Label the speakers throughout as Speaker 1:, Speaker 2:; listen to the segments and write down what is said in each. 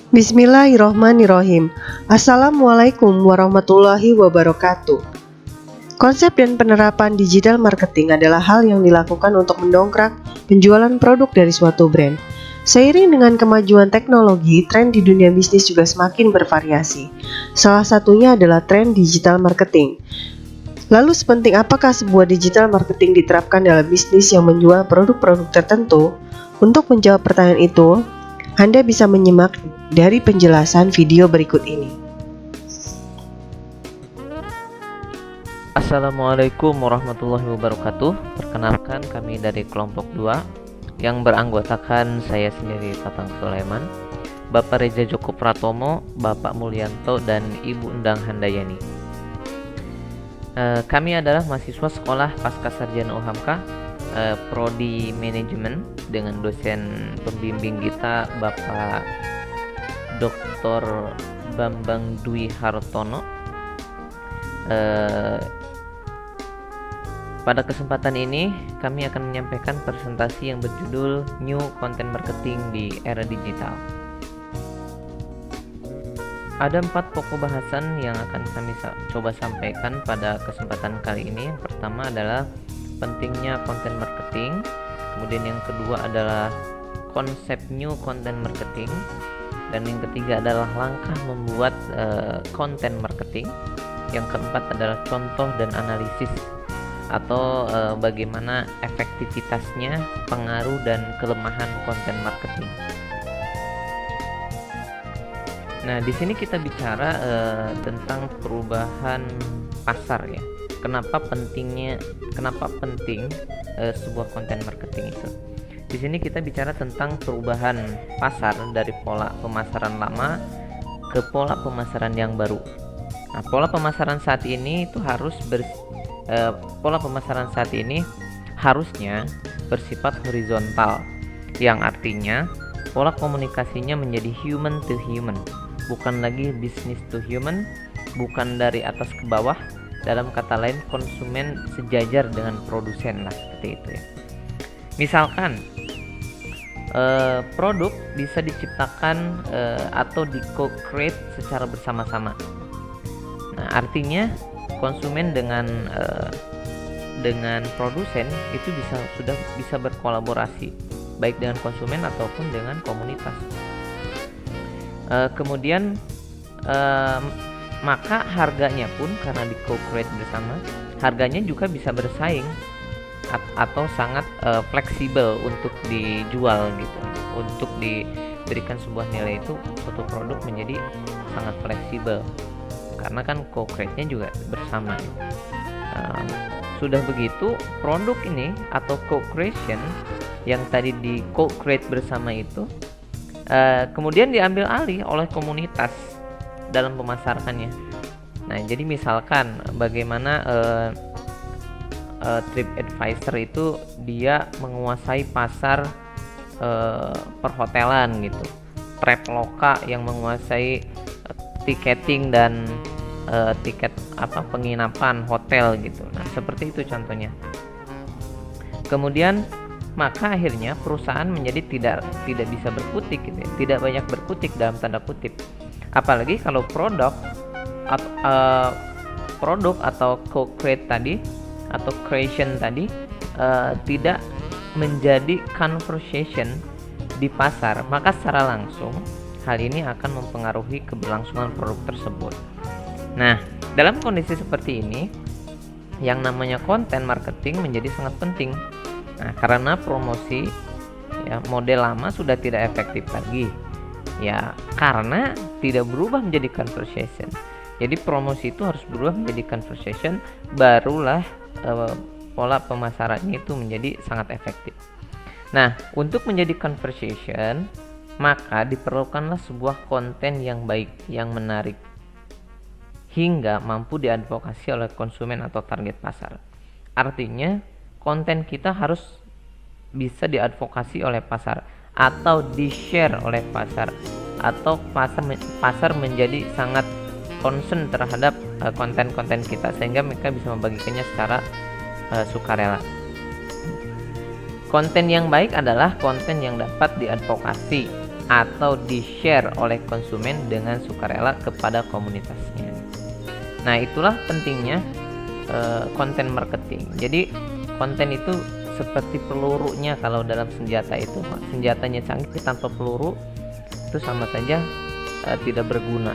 Speaker 1: Bismillahirrohmanirrohim. Assalamualaikum warahmatullahi wabarakatuh. Konsep dan penerapan digital marketing adalah hal yang dilakukan untuk mendongkrak penjualan produk dari suatu brand. Seiring dengan kemajuan teknologi, tren di dunia bisnis juga semakin bervariasi. Salah satunya adalah tren digital marketing. Lalu sepenting apakah sebuah digital marketing diterapkan dalam bisnis yang menjual produk-produk tertentu? Untuk menjawab pertanyaan itu, Anda bisa menyimak dari penjelasan video berikut ini.
Speaker 2: Assalamualaikum warahmatullahi wabarakatuh. Perkenalkan, kami dari kelompok 2 yang beranggotakan saya sendiri, Tatang Sulaiman, Bapak Reza Joko Pratomo, Bapak Mulyanto, dan Ibu Endang Handayani. Kami adalah mahasiswa sekolah Pasca Sarjana UHAMKA, Prodi Manajemen, dengan dosen pembimbing kita Bapak Dr. Bambang Dwi Hartono. Pada kesempatan ini kami akan menyampaikan presentasi yang berjudul New Content Marketing di Era Digital. Ada 4 pokok bahasan yang akan kami coba sampaikan pada kesempatan kali ini. Yang pertama adalah pentingnya content marketing, kemudian yang kedua adalah konsep new content marketing, dan yang ketiga adalah langkah membuat content marketing. Yang keempat adalah contoh dan analisis atau bagaimana efektivitasnya, pengaruh dan kelemahan content marketing. Nah, di sini kita bicara tentang perubahan pasar ya. Kenapa penting sebuah konten marketing itu? Di sini kita bicara tentang perubahan pasar dari pola pemasaran lama ke pola pemasaran yang baru. Nah, pola pemasaran saat ini harusnya bersifat horizontal, yang artinya pola komunikasinya menjadi human to human, bukan lagi business to human, bukan dari atas ke bawah. Dalam kata lain, konsumen sejajar dengan produsen lah, seperti itu ya. Misalkan produk bisa diciptakan atau di co-create secara bersama-sama. Nah, artinya konsumen dengan produsen itu sudah bisa berkolaborasi, baik dengan konsumen ataupun dengan komunitas. Kemudian maka harganya pun karena di co-create bersama, harganya juga bisa bersaing atau sangat fleksibel untuk dijual gitu. Untuk diberikan sebuah nilai itu, suatu produk menjadi sangat fleksibel karena kan co-create-nya juga bersama. Sudah begitu, produk ini atau co-creation yang tadi di co-create bersama itu kemudian diambil alih oleh komunitas dalam pemasarannya. Nah, jadi misalkan bagaimana TripAdvisor itu dia menguasai pasar perhotelan gitu, Traveloka yang menguasai tiketing dan tiket penginapan hotel gitu. Nah, seperti itu contohnya. Kemudian maka akhirnya perusahaan menjadi tidak bisa berkutik gitu ya, tidak banyak berkutik dalam tanda kutip. Apalagi kalau produk atau co-create tadi atau creation tadi tidak menjadi conversation di pasar, maka secara langsung hal ini akan mempengaruhi keberlangsungan produk tersebut. Nah, dalam kondisi seperti ini, yang namanya content marketing menjadi sangat penting. Nah, karena promosi ya model lama sudah tidak efektif lagi. Ya, karena tidak berubah menjadi conversation. Jadi promosi itu harus berubah menjadi conversation, barulah pola pemasarannya itu menjadi sangat efektif. Nah, untuk menjadi conversation, maka diperlukanlah sebuah konten yang baik, yang menarik, hingga mampu diadvokasi oleh konsumen atau target pasar. Artinya, konten kita harus bisa diadvokasi oleh pasar atau di-share oleh pasar, atau pasar menjadi sangat concern terhadap konten-konten kita sehingga mereka bisa membagikannya secara sukarela. Konten yang baik adalah konten yang dapat diadvokasi atau di-share oleh konsumen dengan sukarela kepada komunitasnya. Nah, itulah pentingnya konten marketing. Jadi konten itu seperti pelurunya. Kalau dalam senjata itu, senjatanya canggih tanpa peluru itu sama saja tidak berguna.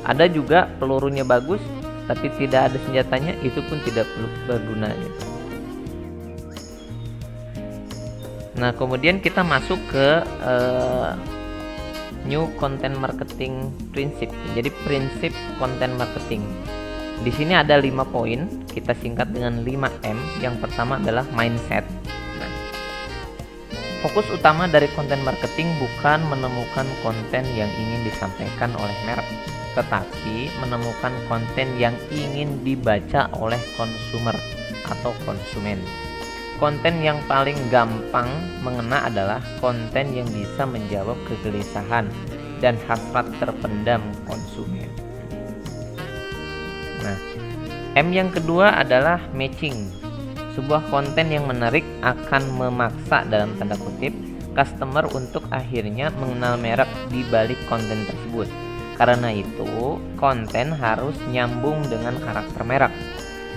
Speaker 2: Ada juga pelurunya bagus tapi tidak ada senjatanya, itu pun tidak berguna gitu. Nah, kemudian kita masuk ke new content marketing prinsip. Jadi prinsip konten marketing. Di sini ada 5 poin, kita singkat dengan 5M. Yang pertama adalah mindset. Nah, fokus utama dari konten marketing bukan menemukan konten yang ingin disampaikan oleh merek, tetapi menemukan konten yang ingin dibaca oleh konsumer atau konsumen. Konten yang paling gampang mengena adalah konten yang bisa menjawab kegelisahan dan hasrat terpendam konsumen. Nah, M yang kedua adalah matching. Sebuah konten yang menarik akan memaksa dalam tanda kutip customer untuk akhirnya mengenal merek di balik konten tersebut. Karena itu, konten harus nyambung dengan karakter merek.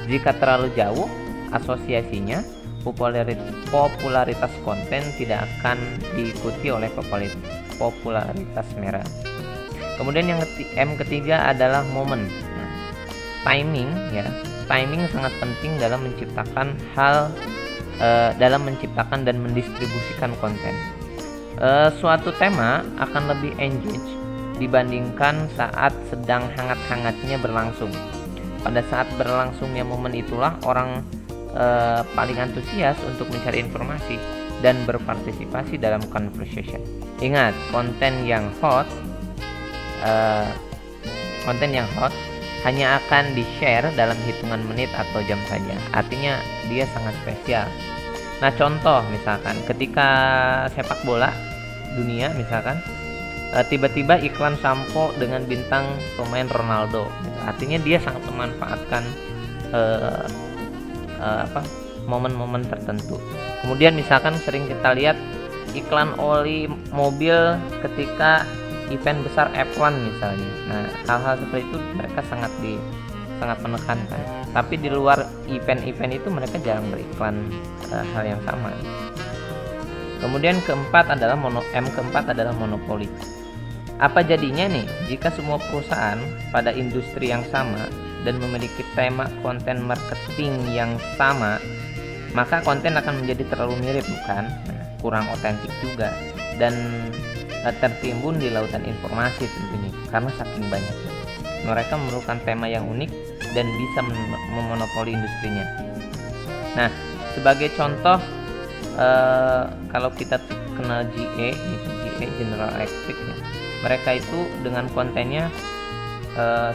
Speaker 2: Jika terlalu jauh asosiasinya, popularitas konten tidak akan diikuti oleh popularitas merek. Kemudian yang M ketiga adalah momen. Timing ya, timing sangat penting dalam menciptakan dan mendistribusikan konten. Suatu tema akan lebih engage dibandingkan saat sedang hangat-hangatnya berlangsung. Pada saat berlangsungnya momen itulah orang paling antusias untuk mencari informasi dan berpartisipasi dalam conversation. Ingat, konten yang hot hanya akan di-share dalam hitungan menit atau jam saja. Artinya dia sangat spesial. Nah, contoh misalkan ketika sepak bola dunia misalkan, tiba-tiba iklan sampo dengan bintang pemain Ronaldo. Artinya dia sangat memanfaatkan momen-momen tertentu. Kemudian misalkan sering kita lihat iklan oli mobil ketika event besar F1 misalnya. Nah, hal-hal seperti itu mereka sangat menekankan. Tapi di luar event-event itu mereka jarang beriklan hal yang sama. Kemudian keempat adalah monopoli. Apa jadinya nih jika semua perusahaan pada industri yang sama dan memiliki tema konten marketing yang sama, maka konten akan menjadi terlalu mirip, bukan? Nah, kurang otentik juga dan tertimbun di lautan informasi tentunya karena saking banyaknya. Mereka memerlukan tema yang unik dan bisa memonopoli industrinya. Nah, sebagai contoh, kalau kita kenal GE General Electric ya, mereka itu dengan kontennya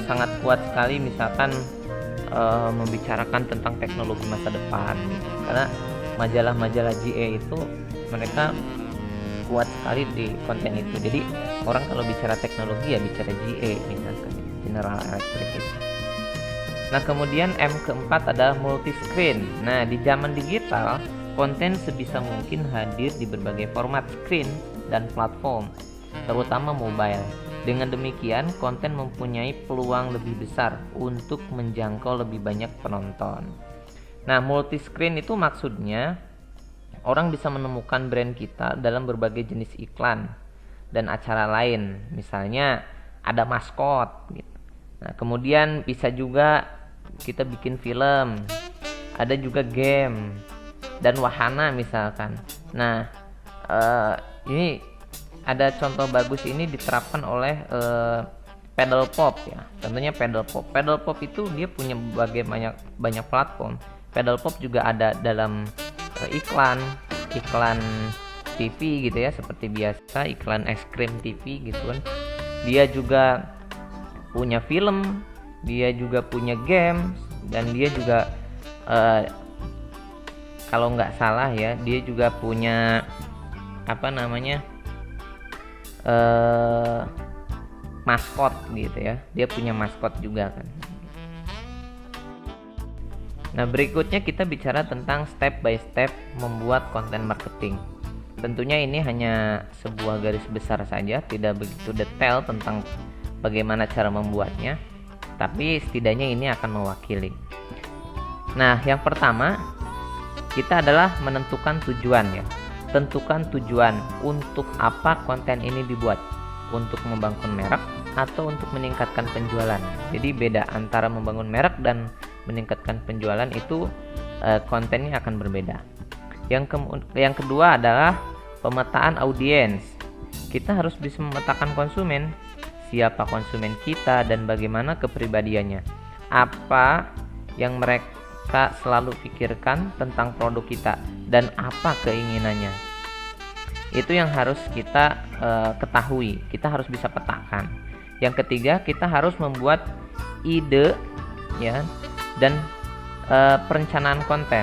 Speaker 2: sangat kuat sekali, misalkan membicarakan tentang teknologi masa depan gitu. Karena majalah-majalah GE itu mereka kuat sekali di konten itu. Jadi orang kalau bicara teknologi ya bicara GE misalkan, General Electric itu. Nah, kemudian M keempat adalah multi screen. Nah, di zaman digital, konten sebisa mungkin hadir di berbagai format screen dan platform, terutama mobile. Dengan demikian, konten mempunyai peluang lebih besar untuk menjangkau lebih banyak penonton. Nah, multi screen itu maksudnya orang bisa menemukan brand kita dalam berbagai jenis iklan dan acara lain. Misalnya ada maskot gitu. Nah, kemudian bisa juga kita bikin film, ada juga game dan wahana misalkan. Nah, ini ada contoh bagus, ini diterapkan oleh Paddle Pop ya. Tentunya Paddle Pop. Paddle Pop itu dia punya banyak platform. Paddle Pop juga ada dalam iklan TV gitu ya, seperti biasa iklan es krim TV gitu kan. Dia juga punya film, dia juga punya game, dan dia juga kalau nggak salah ya, dia juga punya maskot gitu ya. Dia punya maskot juga kan. Nah, berikutnya kita bicara tentang step by step membuat konten marketing. tentunya ini hanya sebuah garis besar saja, tidak begitu detail tentang bagaimana cara membuatnya, tapi setidaknya ini akan mewakili. Nah, yang pertama kita adalah menentukan tujuan ya. Tentukan tujuan untuk apa konten ini dibuat, untuk membangun merek atau untuk meningkatkan penjualan. Jadi beda antara membangun merek dan meningkatkan penjualan itu kontennya akan berbeda. Yang kedua adalah pemetaan audiens. Kita harus bisa memetakan konsumen, siapa konsumen kita dan bagaimana kepribadiannya, apa yang mereka selalu pikirkan tentang produk kita dan apa keinginannya. Itu yang harus kita ketahui, kita harus bisa petakan. Yang ketiga, kita harus membuat ide ya dan perencanaan konten.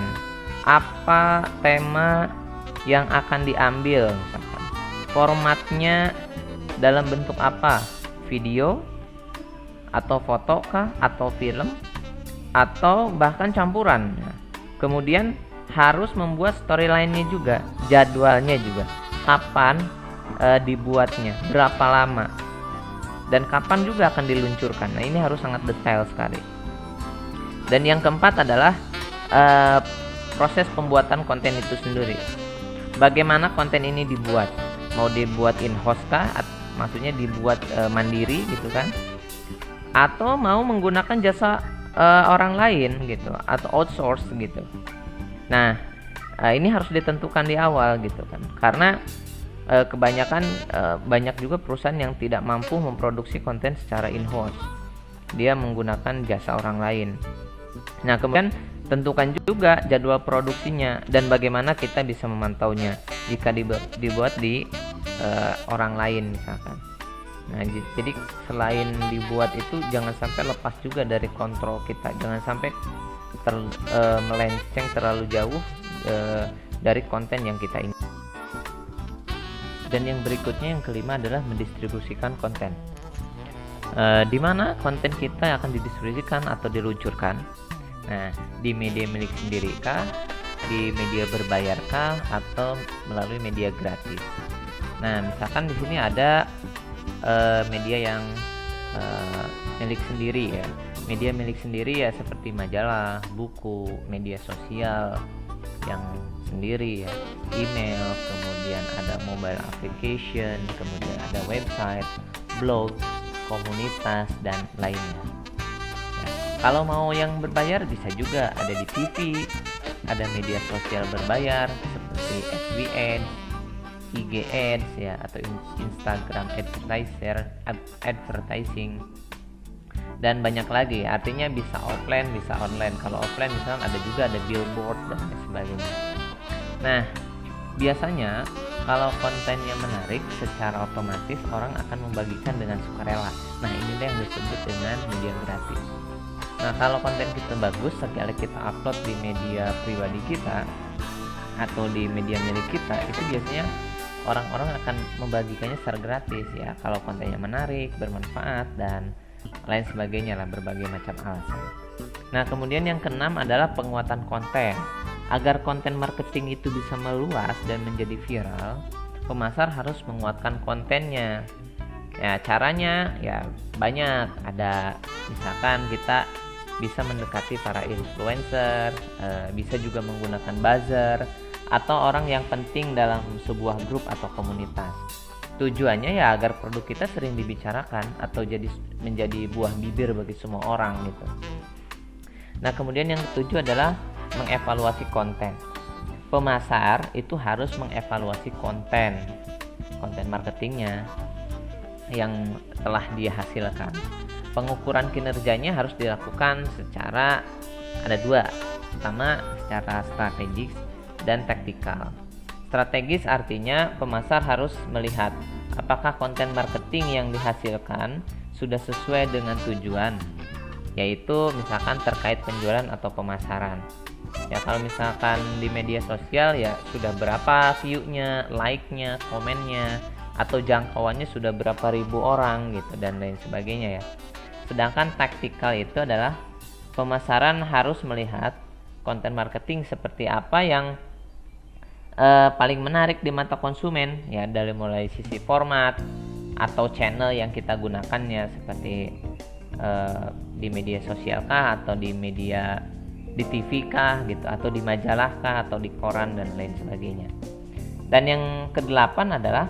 Speaker 2: Apa tema yang akan diambil, misalkan formatnya dalam bentuk apa, video atau foto kah, atau film, atau bahkan campuran. Kemudian harus membuat storyline-nya juga, jadwalnya juga, kapan dibuatnya, berapa lama, dan kapan juga akan diluncurkan. Nah, ini harus sangat detail sekali. Dan yang keempat adalah proses pembuatan konten itu sendiri. Bagaimana konten ini dibuat? Mau dibuat in-house kah? Maksudnya dibuat mandiri gitu kan? Atau mau menggunakan jasa orang lain gitu, atau outsource gitu. Nah, ini harus ditentukan di awal gitu kan, karena kebanyakan banyak juga perusahaan yang tidak mampu memproduksi konten secara in-house, dia menggunakan jasa orang lain. Nah, kemudian tentukan juga jadwal produksinya dan bagaimana kita bisa memantaunya jika dibuat di orang lain misalkan. Nah, jadi selain dibuat itu jangan sampai lepas juga dari kontrol kita, jangan sampai melenceng terlalu jauh dari konten yang kita ingin. Dan yang berikutnya, yang kelima, adalah mendistribusikan konten. Di mana konten kita akan didistribusikan atau diluncurkan? Nah, di media milik sendiri kah, di media berbayar kah, atau melalui media gratis? Nah, misalkan di sini ada media yang milik sendiri ya. Media milik sendiri ya seperti majalah, buku, media sosial yang sendiri ya, email, kemudian ada mobile application, kemudian ada website, blog, komunitas, dan lainnya. Kalau mau yang berbayar bisa juga ada di TV, ada media sosial berbayar seperti FB Ads, IG Ads ya, atau Instagram advertising, dan banyak lagi. Artinya bisa offline, bisa online. Kalau offline misalnya ada billboard dan lain sebagainya. Nah, biasanya kalau kontennya menarik, secara otomatis orang akan membagikan dengan sukarela. Nah, inilah yang disebut dengan media gratis. Nah, kalau konten kita bagus, sekali kita upload di media pribadi kita atau di media milik kita, itu biasanya orang-orang akan membagikannya secara gratis ya, kalau kontennya menarik, bermanfaat, dan lain sebagainya lah, berbagai macam alasan. Nah, kemudian yang keenam adalah penguatan konten. Agar konten marketing itu bisa meluas dan menjadi viral, pemasar harus menguatkan kontennya. Ya, caranya ya banyak. Ada, misalkan kita bisa mendekati para influencer, bisa juga menggunakan buzzer atau orang yang penting dalam sebuah grup atau komunitas. Tujuannya ya agar produk kita sering dibicarakan atau menjadi buah bibir bagi semua orang gitu. Nah, kemudian yang ketujuh adalah mengevaluasi konten. Pemasar itu harus mengevaluasi konten marketingnya yang telah dia hasilkan. Pengukuran kinerjanya harus dilakukan secara ada dua. Pertama, secara strategis dan taktikal. Strategis artinya pemasar harus melihat apakah konten marketing yang dihasilkan sudah sesuai dengan tujuan, yaitu misalkan terkait penjualan atau pemasaran. Ya, kalau misalkan di media sosial ya sudah berapa view-nya, like-nya, komennya, atau jangkauannya sudah berapa ribu orang gitu, dan lain sebagainya ya. Sedangkan taktikal itu adalah pemasaran harus melihat konten marketing seperti apa yang paling menarik di mata konsumen, ya dari mulai sisi format atau channel yang kita gunakannya, seperti di media sosial kah, atau di media di TV kah gitu, atau di majalah kah, atau di koran dan lain sebagainya. Dan yang kedelapan adalah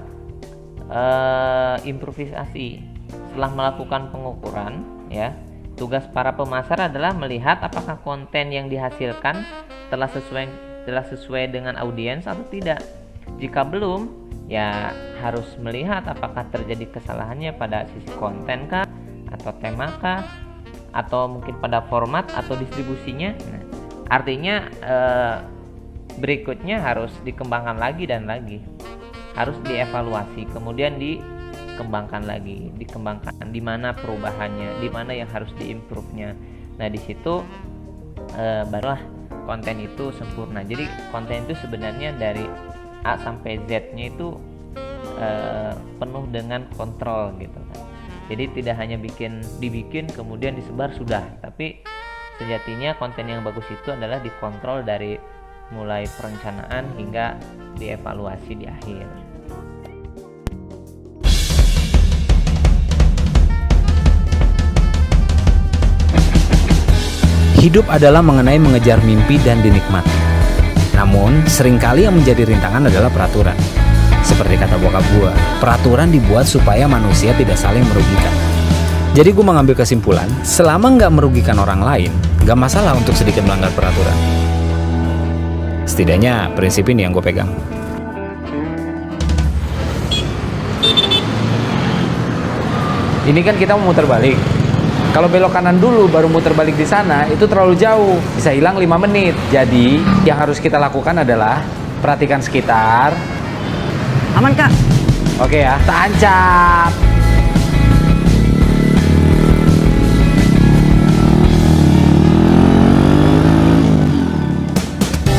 Speaker 2: improvisasi. Setelah melakukan pengukuran, ya, tugas para pemasar adalah melihat apakah konten yang dihasilkan telah sesuai dengan audiens atau tidak. Jika belum, ya harus melihat apakah terjadi kesalahannya pada sisi konten kah, atau tema kah, atau mungkin pada format atau distribusinya. Nah, artinya berikutnya harus dikembangkan lagi dan lagi, harus dievaluasi, kemudian dikembangkan lagi, di mana perubahannya, di mana yang harus diimprove-nya. Nah, di situ barulah konten itu sempurna. Jadi konten itu sebenarnya dari A sampai Z-nya itu penuh dengan kontrol gitu kan. Jadi tidak hanya dibikin kemudian disebar sudah, tapi sejatinya konten yang bagus itu adalah dikontrol dari mulai perencanaan hingga dievaluasi di akhir.
Speaker 3: Hidup adalah mengenai mengejar mimpi dan dinikmati. Namun, seringkali yang menjadi rintangan adalah peraturan. Seperti kata bokap gue, peraturan dibuat supaya manusia tidak saling merugikan. Jadi gue mengambil kesimpulan, selama nggak merugikan orang lain, nggak masalah untuk sedikit melanggar peraturan. Setidaknya prinsip ini yang gue pegang.
Speaker 4: Ini kan kita mau muter balik. Kalau belok kanan dulu baru muter balik di sana, itu terlalu jauh, bisa hilang 5 menit. Jadi yang harus kita lakukan adalah perhatikan sekitar.
Speaker 5: Aman, Kak.
Speaker 4: Oke ya, tancap.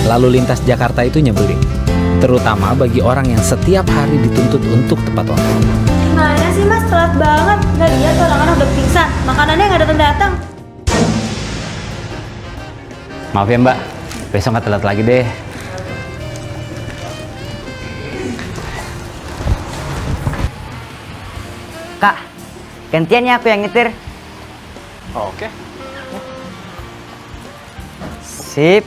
Speaker 3: Lalu lintas Jakarta itu nyebelin, terutama bagi orang yang setiap hari dituntut untuk tepat waktu.
Speaker 6: Gimana sih mas, telat banget. Gak lihat orang-orang udah pingsan, makanannya gak datang-datang.
Speaker 4: Maaf ya mbak, besok nggak telat lagi deh.
Speaker 5: Kak, gantian ya aku yang nyetir.
Speaker 4: Oke.
Speaker 5: Sip.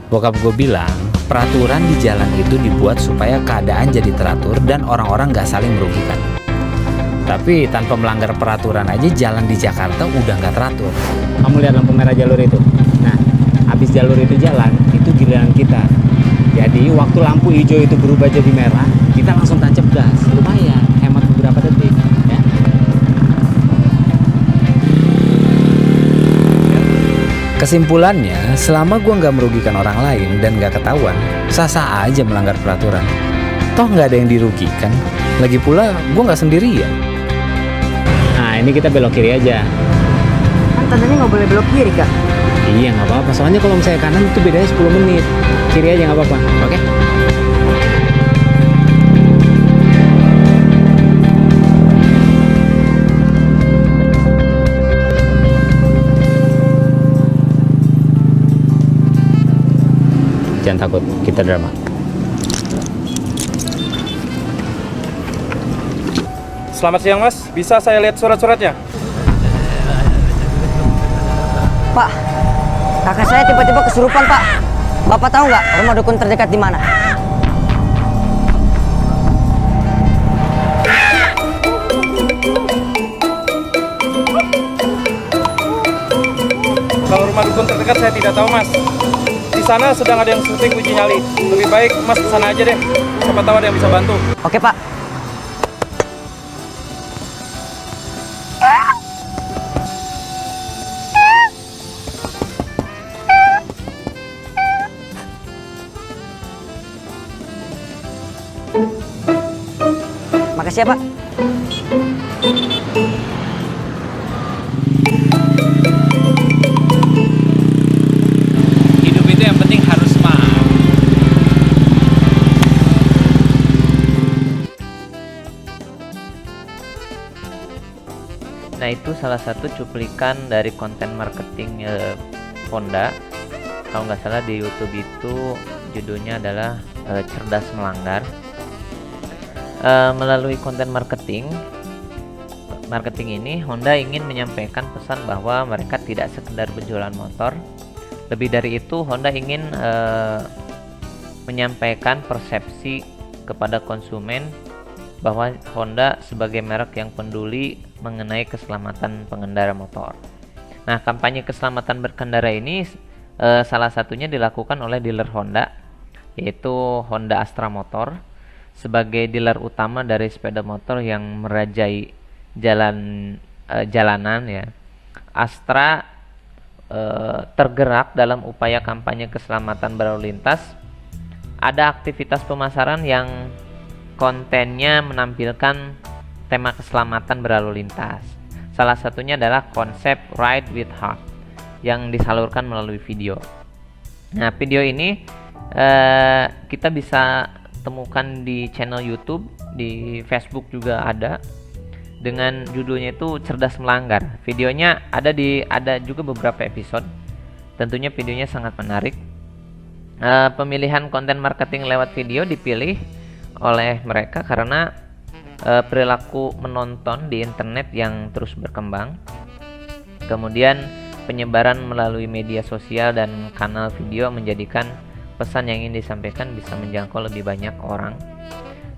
Speaker 3: Bokap gue bilang, peraturan di jalan itu dibuat supaya keadaan jadi teratur dan orang-orang gak saling merugikan. Tapi tanpa melanggar peraturan aja jalan di Jakarta udah gak teratur.
Speaker 4: Kamu lihat lampu merah jalur itu? Nah, habis jalur itu jalan, itu giliran kita. Jadi waktu lampu hijau itu berubah jadi merah, kita langsung tancap gas. Lumayan, hemat beberapa detik. Ya.
Speaker 3: Kesimpulannya, selama gue nggak merugikan orang lain dan nggak ketahuan, sah-sah aja melanggar peraturan. Toh nggak ada yang dirugikan. Lagi pula, gue nggak sendirian.
Speaker 4: Nah, ini kita belok kiri aja.
Speaker 5: Kan tandanya nggak boleh belok kiri, Kak.
Speaker 4: Iya, nggak apa-apa. Soalnya kalau misalnya kanan itu bedanya 10 menit. Kiri aja nggak apa-apa. Oke? Jangan takut, kita drama.
Speaker 7: Selamat siang mas, bisa saya lihat surat-suratnya?
Speaker 5: Pak, kakak saya tiba-tiba kesurupan, Pak. Bapak tahu nggak rumah dukun terdekat di mana?
Speaker 7: Kalau rumah dukun terdekat saya tidak tahu mas. Di sana sedang ada yang syuting uji nyali. Lebih baik mas ke sana aja deh. Siapa tahu ada yang bisa bantu.
Speaker 5: Oke, Pak. Makasih ya, Pak.
Speaker 4: Hidup itu yang penting harus mau.
Speaker 2: Nah, itu salah satu cuplikan dari konten marketing Honda. Kalau nggak salah di YouTube itu judulnya adalah cerdas melanggar. Melalui konten marketing ini Honda ingin menyampaikan pesan bahwa mereka tidak sekedar berjualan motor. Lebih dari itu, Honda ingin menyampaikan persepsi kepada konsumen bahwa Honda sebagai merek yang peduli mengenai keselamatan pengendara motor. Nah, kampanye keselamatan berkendara ini salah satunya dilakukan oleh dealer Honda, yaitu Honda Astra Motor, sebagai dealer utama dari sepeda motor yang merajai jalanan ya. Astra tergerak dalam upaya kampanye keselamatan berlalu lintas. Ada aktivitas pemasaran yang kontennya menampilkan tema keselamatan berlalu lintas. Salah satunya adalah konsep Ride with Heart yang disalurkan melalui video. Nah, video ini kita bisa temukan di channel YouTube, di Facebook juga ada, dengan judulnya itu Cerdas Melanggar. Videonya ada juga beberapa episode. Tentunya videonya sangat menarik. Pemilihan konten marketing lewat video dipilih oleh mereka karena perilaku menonton di internet yang terus berkembang. Kemudian penyebaran melalui media sosial dan kanal video menjadikan pesan yang ingin disampaikan bisa menjangkau lebih banyak orang.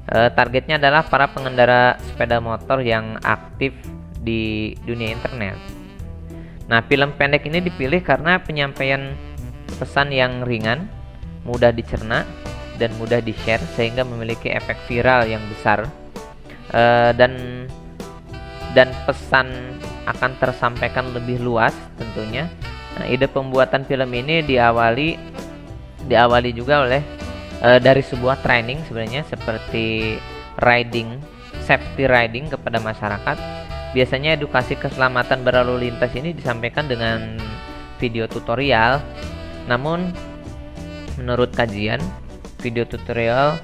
Speaker 2: Targetnya adalah para pengendara sepeda motor yang aktif di dunia internet. Nah, film pendek ini dipilih karena penyampaian pesan yang ringan, mudah dicerna, dan mudah di-share sehingga memiliki efek viral yang besar. Dan pesan akan tersampaikan lebih luas tentunya. Nah, ide pembuatan film ini diawali juga oleh dari sebuah training sebenarnya, seperti safety riding kepada masyarakat. Biasanya edukasi keselamatan berlalu lintas ini disampaikan dengan video tutorial. Namun menurut kajian, video tutorial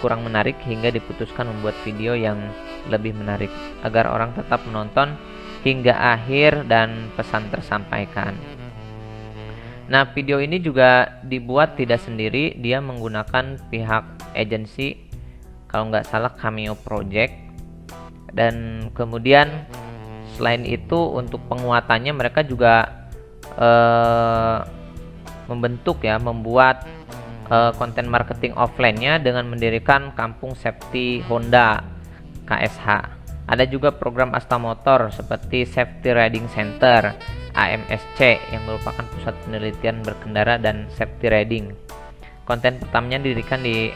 Speaker 2: kurang menarik hingga diputuskan membuat video yang lebih menarik agar orang tetap menonton hingga akhir dan pesan tersampaikan. Nah, video ini juga dibuat tidak sendiri, dia menggunakan pihak agensi, kalau nggak salah Cameo Project. Dan kemudian selain itu untuk penguatannya mereka juga membuat konten marketing offline-nya dengan mendirikan Kampung Safety Honda KSH. Ada juga program Astra Motor seperti Safety Riding Center AMSC yang merupakan pusat penelitian berkendara dan safety riding. Konten pertamanya didirikan di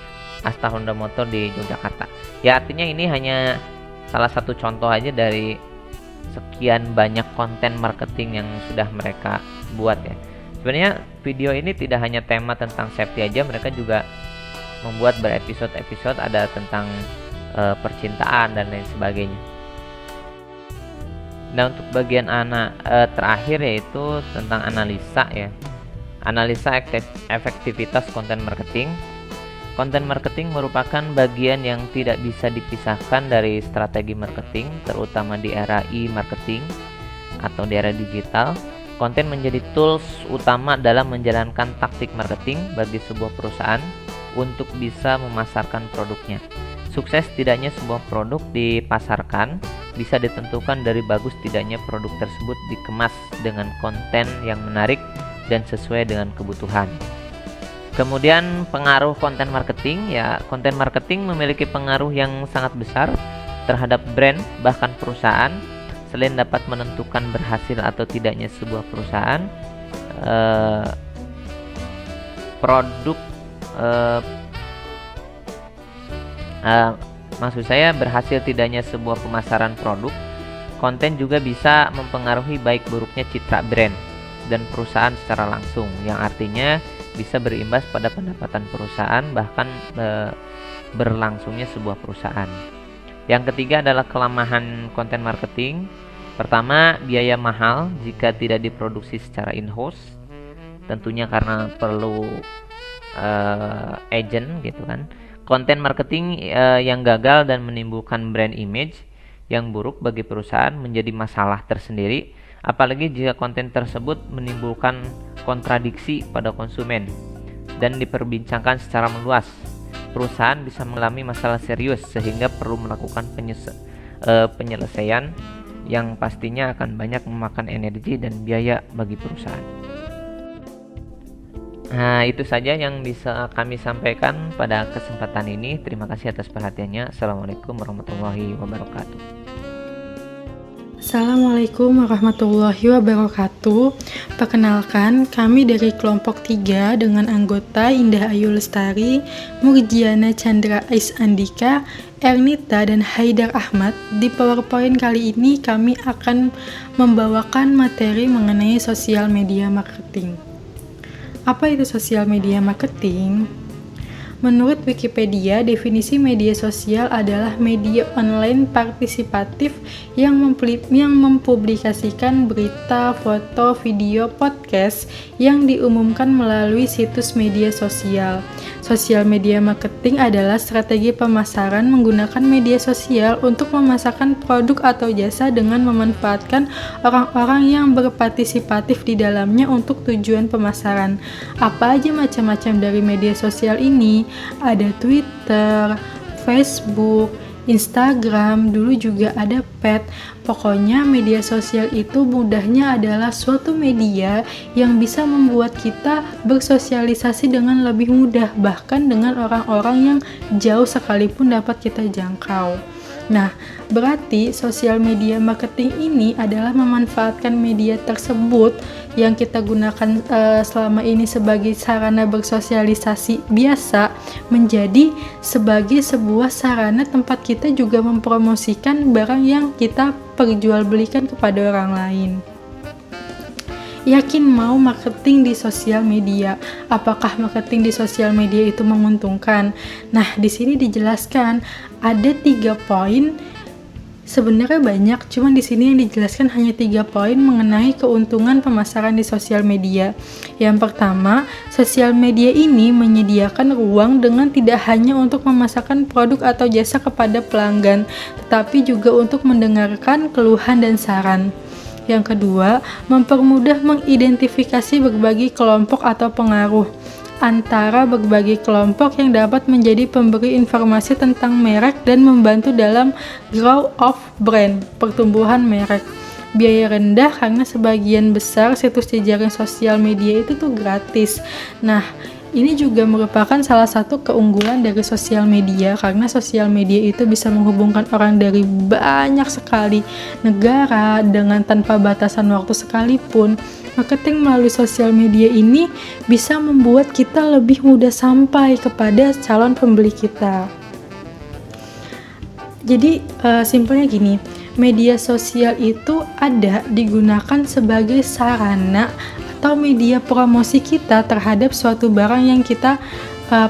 Speaker 2: Astra Honda Motor di Yogyakarta. Ya, artinya ini hanya salah satu contoh aja dari sekian banyak konten marketing yang sudah mereka buat ya. Sebenarnya video ini tidak hanya tema tentang safety aja, mereka juga membuat berepisode-episode, ada tentang percintaan dan lain sebagainya. Nah, untuk bagian terakhir yaitu tentang analisa ya. Analisa efektivitas konten marketing. Konten marketing merupakan bagian yang tidak bisa dipisahkan dari strategi marketing, terutama di era e-marketing atau di era digital. Konten menjadi tools utama dalam menjalankan taktik marketing bagi sebuah perusahaan untuk bisa memasarkan produknya. Sukses tidaknya sebuah produk dipasarkan bisa ditentukan dari bagus tidaknya produk tersebut dikemas dengan konten yang menarik dan sesuai dengan kebutuhan. Kemudian pengaruh konten marketing ya, konten marketing memiliki pengaruh yang sangat besar terhadap brand bahkan perusahaan. Selain dapat menentukan berhasil atau tidaknya sebuah perusahaan, maksud saya berhasil tidaknya sebuah pemasaran produk, konten juga bisa mempengaruhi baik buruknya citra brand dan perusahaan secara langsung, yang artinya bisa berimbas pada pendapatan perusahaan bahkan berlangsungnya sebuah perusahaan. Yang ketiga adalah kelemahan konten marketing. Pertama, biaya mahal jika tidak diproduksi secara in-house, tentunya karena perlu agent gitu kan. Konten marketing yang gagal dan menimbulkan brand image yang buruk bagi perusahaan menjadi masalah tersendiri, apalagi jika konten tersebut menimbulkan kontradiksi pada konsumen. dan diperbincangkan secara meluas. Perusahaan bisa mengalami masalah serius sehingga perlu melakukan penyelesaian yang pastinya akan banyak memakan energi dan biaya bagi perusahaan. Nah, itu saja yang bisa kami sampaikan pada kesempatan ini. Terima kasih atas perhatiannya. Assalamualaikum warahmatullahi wabarakatuh.
Speaker 8: Assalamualaikum warahmatullahi wabarakatuh. Perkenalkan, kami dari kelompok 3 dengan anggota Indah Ayu Lestari, Murjiana Chandra Ais Andika, Ernita, dan Haidar Ahmad. Di PowerPoint kali ini kami akan membawakan materi mengenai sosial media marketing. Apa itu sosial media marketing? Menurut Wikipedia, definisi media sosial adalah media online partisipatif yang mempublikasikan berita, foto, video, podcast yang diumumkan melalui situs media sosial. Sosial media marketing adalah strategi pemasaran menggunakan media sosial untuk memasarkan produk atau jasa dengan memanfaatkan orang-orang yang berpartisipatif di dalamnya untuk tujuan pemasaran. Apa aja macam-macam dari media sosial ini? Ada Twitter, Facebook, Instagram, dulu juga ada Pet. Pokoknya media sosial itu mudahnya adalah suatu media yang bisa membuat kita bersosialisasi dengan lebih mudah, bahkan dengan orang-orang yang jauh sekalipun dapat kita jangkau. Nah, berarti sosial media marketing ini adalah memanfaatkan media tersebut yang kita gunakan selama ini sebagai sarana bersosialisasi biasa menjadi sebagai sebuah sarana tempat kita juga mempromosikan barang yang kita perjualbelikan kepada orang lain. Yakin mau marketing di sosial media? Apakah marketing di sosial media itu menguntungkan? Nah, di sini dijelaskan ada 3 poin. Sebenarnya banyak, cuman di sini yang dijelaskan hanya 3 poin mengenai keuntungan pemasaran di sosial media. Yang pertama, sosial media ini menyediakan ruang dengan tidak hanya untuk memasarkan produk atau jasa kepada pelanggan, tetapi juga untuk mendengarkan keluhan dan saran. Yang kedua, mempermudah mengidentifikasi berbagai kelompok atau pengaruh antara berbagai kelompok yang dapat menjadi pemberi informasi tentang merek dan membantu dalam growth of brand, pertumbuhan merek. Biaya rendah karena sebagian besar situs jejaring sosial media itu tuh gratis. Nah, ini juga merupakan salah satu keunggulan dari sosial media karena sosial media itu bisa menghubungkan orang dari banyak sekali negara dengan tanpa batasan waktu sekalipun. Marketing melalui sosial media ini bisa membuat kita lebih mudah sampai kepada calon pembeli kita. Jadi simpelnya gini, media sosial itu digunakan sebagai sarana atau media promosi kita terhadap suatu barang yang kita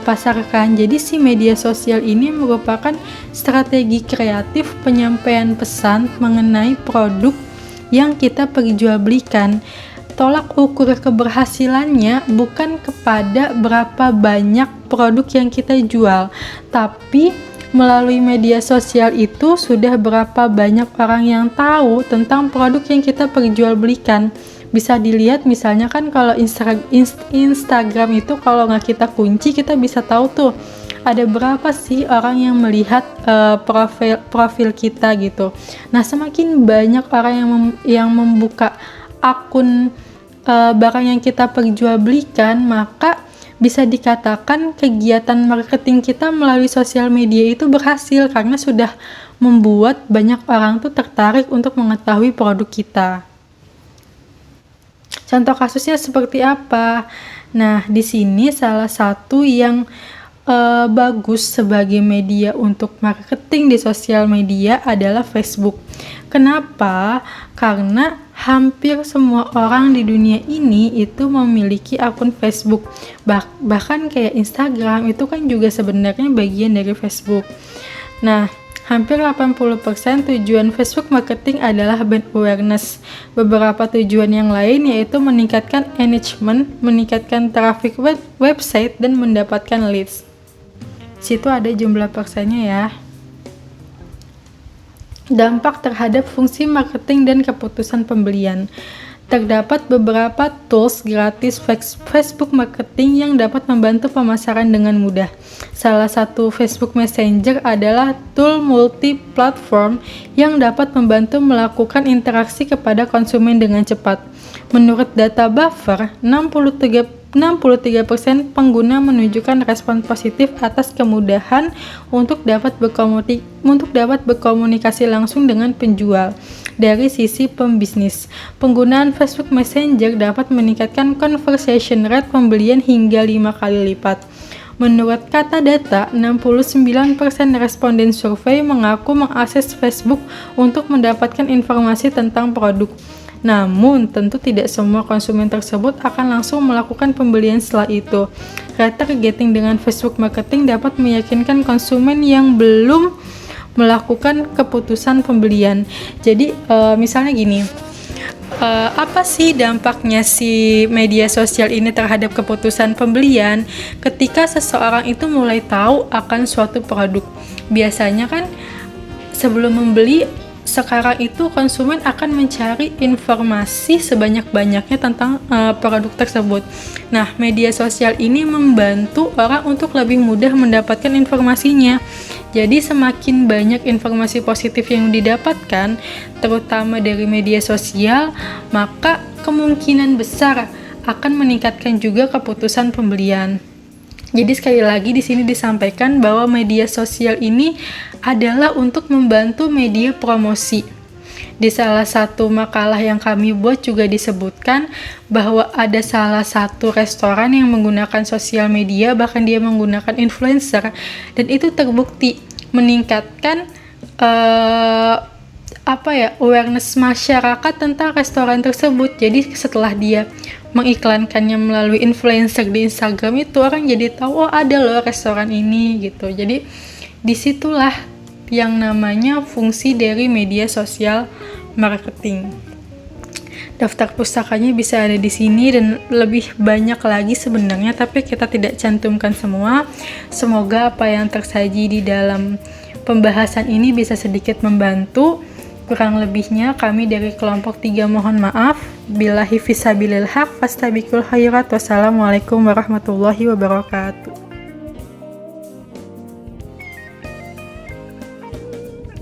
Speaker 8: pasarkan. Jadi si media sosial ini merupakan strategi kreatif penyampaian pesan mengenai produk yang kita perjualbelikan. Tolak ukur keberhasilannya bukan kepada berapa banyak produk yang kita jual, tapi melalui media sosial itu sudah berapa banyak orang yang tahu tentang produk yang kita perjualbelikan. Bisa dilihat misalnya kan kalau Instagram itu kalau nggak kita kunci kita bisa tahu tuh ada berapa sih orang yang melihat profil kita gitu. Nah, semakin banyak orang yang membuka akun barang yang kita perjualbelikan, maka bisa dikatakan kegiatan marketing kita melalui sosial media itu berhasil karena sudah membuat banyak orang tuh tertarik untuk mengetahui produk kita. Contoh kasusnya seperti apa? Nah, di sini salah satu yang bagus sebagai media untuk marketing di sosial media adalah Facebook. Kenapa? Karena hampir semua orang di dunia ini itu memiliki akun Facebook. Bahkan kayak Instagram itu kan juga sebenarnya bagian dari Facebook. Nah, hampir 80% tujuan Facebook marketing adalah brand awareness. Beberapa tujuan yang lain yaitu meningkatkan engagement, meningkatkan traffic website, dan mendapatkan leads. Situ ada jumlah persennya ya. Dampak terhadap fungsi marketing dan keputusan pembelian. Terdapat beberapa tools gratis Facebook marketing yang dapat membantu pemasaran dengan mudah. Salah satu Facebook Messenger adalah tool multi-platform yang dapat membantu melakukan interaksi kepada konsumen dengan cepat. Menurut data Buffer, 63% pengguna menunjukkan respon positif atas kemudahan untuk dapat berkomunikasi langsung dengan penjual. Dari sisi pembisnis, penggunaan Facebook Messenger dapat meningkatkan conversion rate pembelian hingga 5 kali lipat. Menurut kata data, 69% responden survei mengaku mengakses Facebook untuk mendapatkan informasi tentang produk. Namun, tentu tidak semua konsumen tersebut akan langsung melakukan pembelian setelah itu. Retargeting dengan Facebook marketing dapat meyakinkan konsumen yang belum melakukan keputusan pembelian. Jadi, misalnya gini, apa sih dampaknya si media sosial ini terhadap keputusan pembelian? Ketika seseorang itu mulai tahu akan suatu produk, biasanya kan sebelum membeli, sekarang itu konsumen akan mencari informasi sebanyak-banyaknya tentang produk tersebut. Nah, media sosial ini membantu orang untuk lebih mudah mendapatkan informasinya. Jadi semakin banyak informasi positif yang didapatkan, terutama dari media sosial, maka kemungkinan besar akan meningkatkan juga keputusan pembelian. Jadi sekali lagi di sini disampaikan bahwa media sosial ini adalah untuk membantu media promosi. Di salah satu makalah yang kami buat juga disebutkan bahwa ada salah satu restoran yang menggunakan sosial media, bahkan dia menggunakan influencer, dan itu terbukti meningkatkan awareness masyarakat tentang restoran tersebut. Jadi setelah dia mengiklankannya melalui influencer di Instagram, itu orang jadi tahu, oh ada loh restoran ini gitu. Jadi disitulah yang namanya fungsi dari media sosial marketing. Daftar pustakanya bisa ada di sini dan lebih banyak lagi sebenarnya, tapi kita tidak cantumkan semua. Semoga apa yang tersaji di dalam pembahasan ini bisa sedikit membantu. Kurang lebihnya kami dari kelompok 3 mohon maaf. Billahi fisabilil haq fastabiqul khairat. Wassalamualaikum warahmatullahi wabarakatuh.